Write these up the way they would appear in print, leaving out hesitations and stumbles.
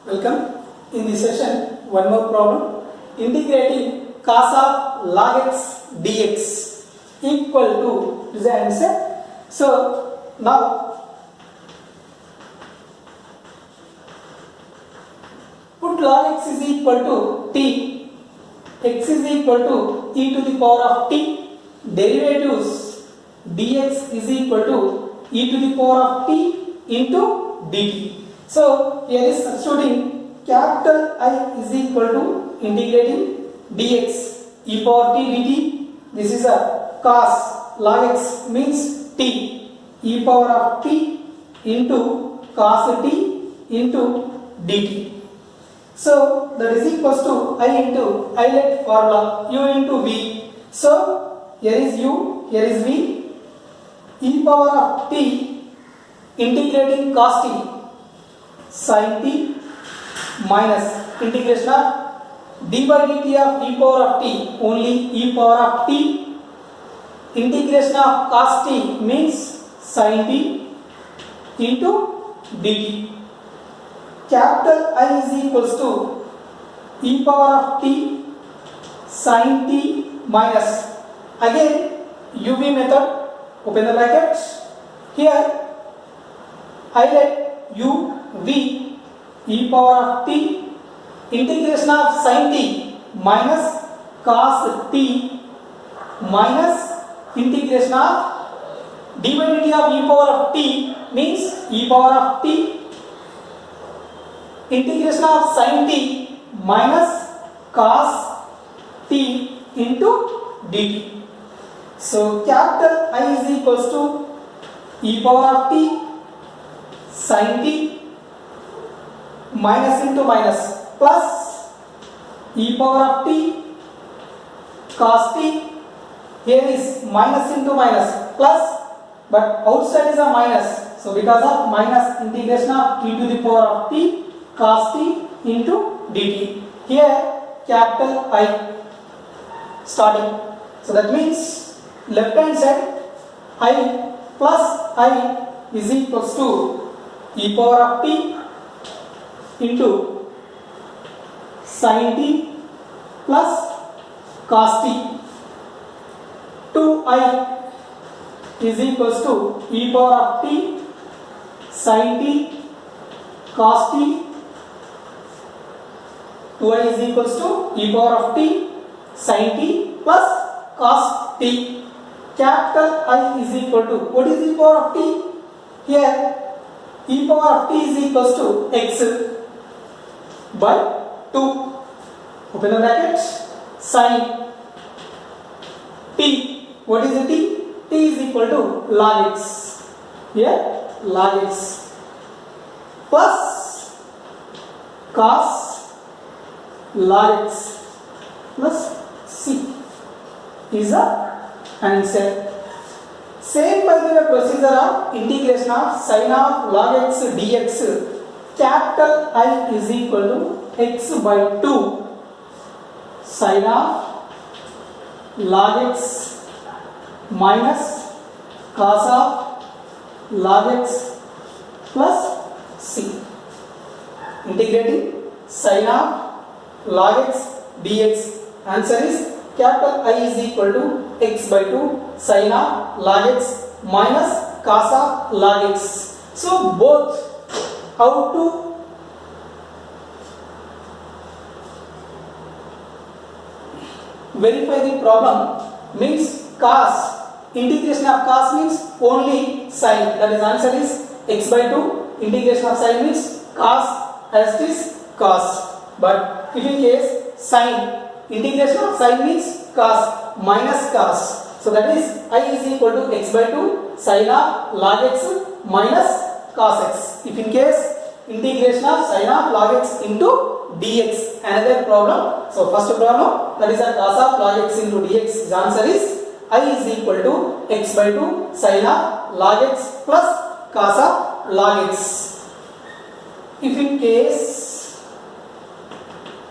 Welcome. In this session, one more problem. Integrating cos of log x dx equal to is the answer. So now put log x is equal to t, x is equal to e to the power of t, derivatives dx is equal to e to the power of t into dt. So here is substituting capital I is equal to integrating dx e power t dt. This is a cos log x means t e power of t into cos t into dt. So that is equals to I into Ilet formula u into v. So here is u, here is v. E power of t integrating cos t sin t minus integration of d by dt of e power of t, only e power of t, integration of cos t means sin t into dt. Capital I is equals to e power of t sin t minus, again uv method, open the brackets. Here I let u v e power of t integration of sin t minus cos t minus integration of d by dt of e power of t means e power of t, integration of sin t minus cos t into dt. So capital I is equals to e power of t sin t minus into minus plus e power of t cos t, here is minus into minus plus, but outside is a minus, so because of minus integration of e to the power of t cos t into dt. Here capital I starting, so that means left hand side I plus I is equals to e power of t into sin t plus cos t. 2i is equals to e power of t sin t cos t. 2i is equals to e power of t sin t plus cos t. Capital I is equal to, what is e power of t? Here e power of t is equals to x by 2, open the brackets, sin t, what is the t? T is equal to log x, here log x plus cos log x plus c is the answer. Same by the procedure of integration of sin of log x dx, capital I is equal to x by 2 sin of log x minus cos of log x plus c. Integrating sin of log x dx, answer is capital I is equal to x by 2 sin of log x minus cos of log x. So both, how to verify the problem means cos, integration of cos means only sin, that is answer is x by 2, integration of sin means cos as it is cos, but if in case sin, integration of sin means cos minus cos, so that is I is equal to x by 2 sin of log x minus cos x. If in case integration of sin of log x into dx, another problem. So first problem, that is a cos of log x into dx, the answer is I is equal to x by 2 sin of log x plus cos of log x. If in case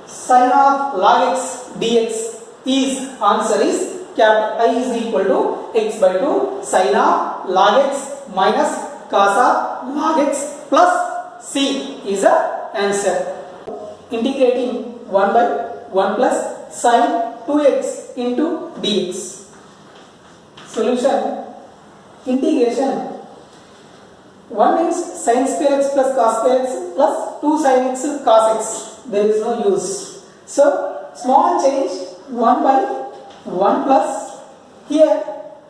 sin of log x dx is, answer is capital I is equal to x by 2 sin of log x minus cos of log x plus c is the answer. integrating 1 by 1 plus sin 2x into dx. Solution: integration 1 means sin square x plus cos square x plus 2 sin x cos x. There is no use. So small change 1 by 1 plus, here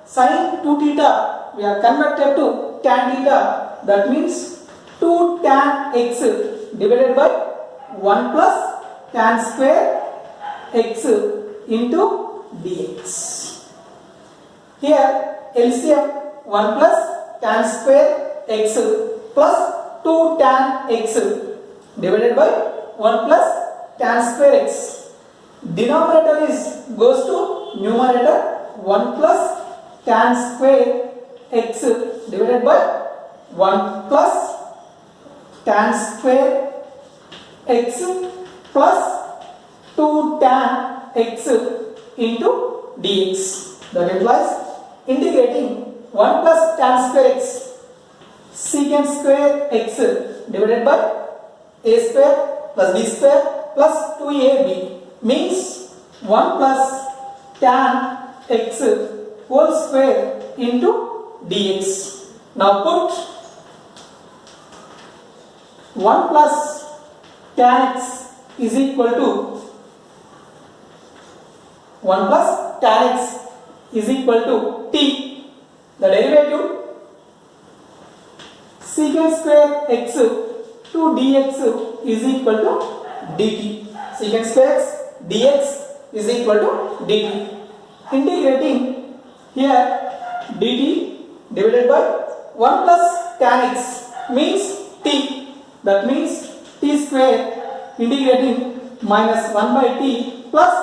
sin 2 theta we are converted to tan theta, that means 2 tan x divided by 1 plus tan square x into dx. Here LCM 1 plus tan square x plus 2 tan x divided by 1 plus tan square x. Denominator is goes to numerator, 1 plus tan square x divided by 1 plus tan square x plus 2 tan x into dx. That implies integrating 1 plus tan square x secant square x divided by a square plus b square plus 2ab means 1 plus tan x whole square into dx. Now put 1 plus tan x is equal to 1 plus tan x is equal to t. The derivative secant square x to dx is equal to dt. Secant square x dx is equal to dt. Integrating here dt divided by 1 plus tan x means t. That means t square integrating minus 1 by t plus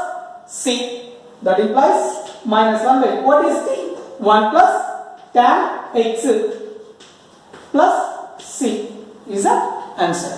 c. That implies minus 1 by, what is t? 1 plus tan x plus c is the answer.